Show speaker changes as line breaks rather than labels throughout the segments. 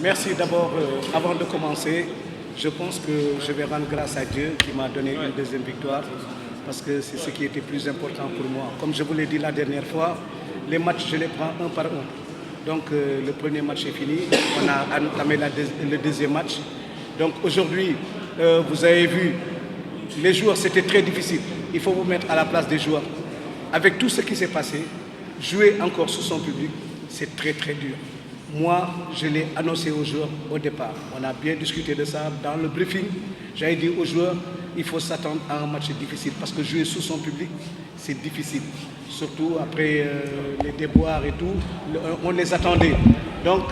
Merci d'abord, avant de commencer, je pense que je vais rendre grâce à Dieu qui m'a donné une deuxième victoire parce que c'est ce qui était plus important pour moi. Comme je vous l'ai dit la dernière fois, les matchs, je les prends un par un. Donc le premier match est fini, on a entamé le deuxième match. Donc aujourd'hui, vous avez vu, les joueurs, c'était très difficile. Il faut vous mettre à la place des joueurs. Avec tout ce qui s'est passé, jouer encore sous son public, c'est très très dur. Moi, je l'ai annoncé aux joueurs au départ. On a bien discuté de ça dans le briefing. J'avais dit aux joueurs, il faut s'attendre à un match difficile parce que jouer sous son public, c'est difficile. Surtout après les déboires et tout, on les attendait. Donc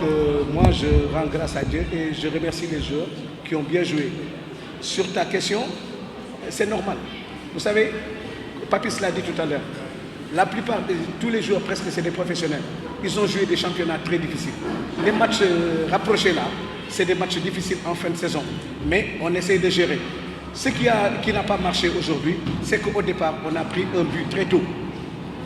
moi, je rends grâce à Dieu et je remercie les joueurs qui ont bien joué. Sur ta question, c'est normal. Vous savez, Papis l'a dit tout à l'heure, la plupart de tous les joueurs, presque, c'est des professionnels. Ils ont joué des championnats très difficiles. Les matchs rapprochés là, c'est des matchs difficiles en fin de saison. Mais on essaie de gérer. Ce qui n'a pas marché aujourd'hui, c'est qu'au départ, on a pris un but très tôt.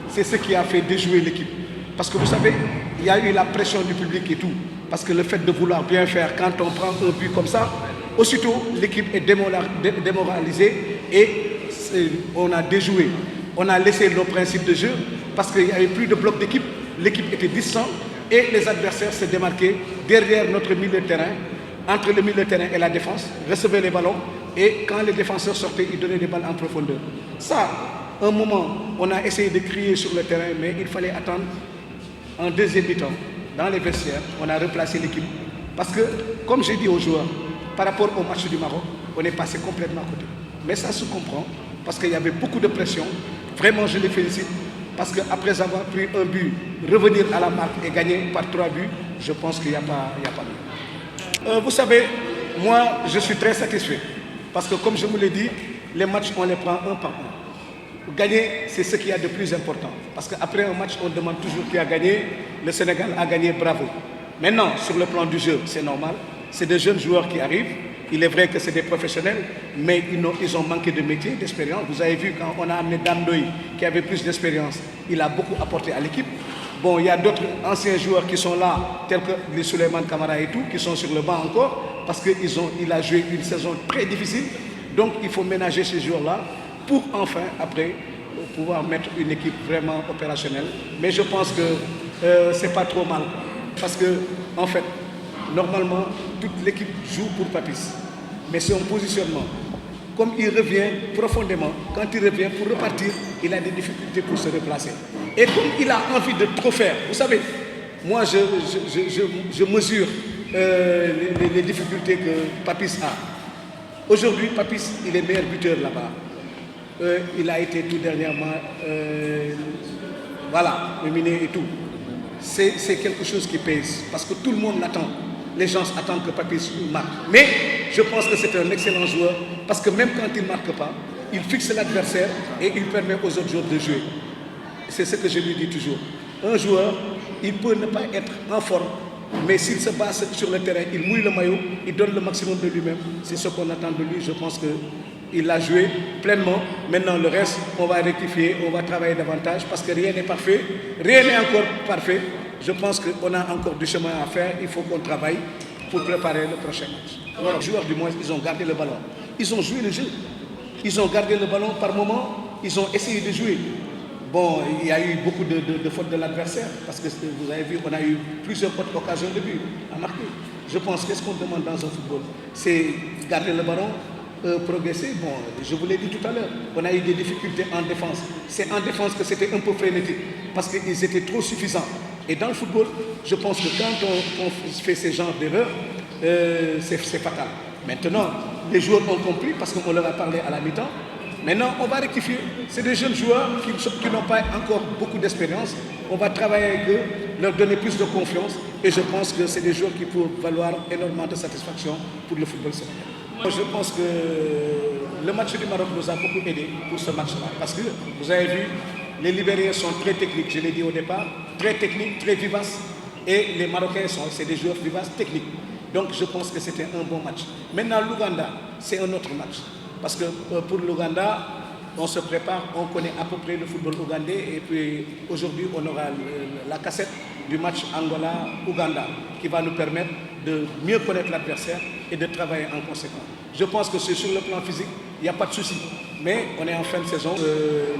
C'est ce qui a fait déjouer l'équipe. Parce que vous savez, il y a eu la pression du public et tout. Parce que le fait de vouloir bien faire, quand on prend un but comme ça, aussitôt l'équipe est démoralisée et on a déjoué. On a laissé nos principes de jeu parce qu'il n'y avait plus de bloc d'équipe. L'équipe était distante et les adversaires se démarquaient derrière notre milieu de terrain, entre le milieu de terrain et la défense, recevaient les ballons et quand les défenseurs sortaient, ils donnaient des balles en profondeur. Ça, un moment, on a essayé de crier sur le terrain, mais il fallait attendre en deuxième mi-temps. Dans les vestiaires, on a replacé l'équipe. Parce que, comme j'ai dit aux joueurs, par rapport au match du Maroc, on est passé complètement à côté. Mais ça se comprend parce qu'il y avait beaucoup de pression. Vraiment, je les félicite parce qu'après avoir pris un but, revenir à la marque et gagner par 3 buts, je pense qu'il n'y a pas mieux. Vous savez, moi, je suis très satisfait parce que, comme je vous l'ai dit, les matchs, on les prend un par un. Gagner, c'est ce qu'il y a de plus important. Parce qu'après un match, on demande toujours qui a gagné. Le Sénégal a gagné, bravo. Maintenant, sur le plan du jeu, c'est normal. C'est des jeunes joueurs qui arrivent. Il est vrai que c'est des professionnels, mais ils ont manqué de métier, d'expérience. Vous avez vu quand on a amené Dandoy, qui avait plus d'expérience, il a beaucoup apporté à l'équipe. Bon, il y a d'autres anciens joueurs qui sont là, tels que les Souleymane Camara et tout, qui sont sur le banc encore, parce qu'il a joué une saison très difficile. Donc, il faut ménager ces joueurs-là pour enfin, après, pouvoir mettre une équipe vraiment opérationnelle. Mais je pense que ce n'est pas trop mal. Parce que, en fait, normalement, toute l'équipe joue pour Papis. Mais c'est un positionnement. Comme il revient profondément, quand il revient pour repartir, il a des difficultés pour se replacer. Et comme il a envie de trop faire, vous savez, moi je mesure les difficultés que Papis a. Aujourd'hui, Papis, il est meilleur buteur là-bas. Il a été tout dernièrement, nominé et tout. C'est quelque chose qui pèse, parce que tout le monde l'attend. Les gens attendent que Papis marque. Mais je pense que c'est un excellent joueur, parce que même quand il ne marque pas, il fixe l'adversaire et il permet aux autres joueurs de jouer. C'est ce que je lui dis toujours. Un joueur, il peut ne pas être en forme, mais s'il se passe sur le terrain, il mouille le maillot, il donne le maximum de lui-même. C'est ce qu'on attend de lui. Je pense qu'il a joué pleinement. Maintenant, le reste, on va rectifier, on va travailler davantage, parce que rien n'est parfait. Rien n'est encore parfait. Je pense qu'on a encore du chemin à faire. Il faut qu'on travaille pour préparer le prochain match. Alors, les joueurs, du moins, ils ont gardé le ballon. Ils ont joué le jeu. Ils ont gardé le ballon par moment. Ils ont essayé de jouer. Bon, il y a eu beaucoup de fautes de l'adversaire, parce que vous avez vu, on a eu plusieurs occasions de but à marquer. Je pense que ce qu'on demande dans un football, c'est garder le ballon, progresser. Bon, je vous l'ai dit tout à l'heure, on a eu des difficultés en défense. C'est en défense que c'était un peu frénétique, parce qu'ils étaient trop suffisants. Et dans le football, je pense que quand on fait ce genre d'erreurs, c'est fatal. Maintenant, les joueurs ont compris, parce qu'on leur a parlé à la mi-temps. Maintenant, on va rectifier. C'est des jeunes joueurs qui n'ont pas encore beaucoup d'expérience. On va travailler avec eux, leur donner plus de confiance. Et je pense que c'est des joueurs qui peuvent valoir énormément de satisfaction pour le football sénégalais. Je pense que le match du Maroc nous a beaucoup aidé pour ce match-là. Parce que, vous avez vu, les Libériens sont très techniques, je l'ai dit au départ, très techniques, très vivaces. Et les Marocains, c'est des joueurs vivaces, techniques. Donc je pense que c'était un bon match. Maintenant, l'Ouganda, c'est un autre match. Parce que pour l'Ouganda, on se prépare, on connaît à peu près le football ougandais. Et puis aujourd'hui, on aura la cassette du match Angola-Ouganda qui va nous permettre de mieux connaître l'adversaire et de travailler en conséquence. Je pense que c'est sur le plan physique, il n'y a pas de souci. Mais on est en fin de saison,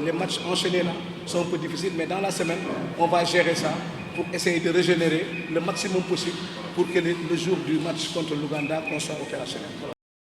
les matchs enchaînés là sont un peu difficiles, mais dans la semaine, on va gérer ça pour essayer de régénérer le maximum possible pour que le jour du match contre l'Ouganda, qu'on soit opérationnel.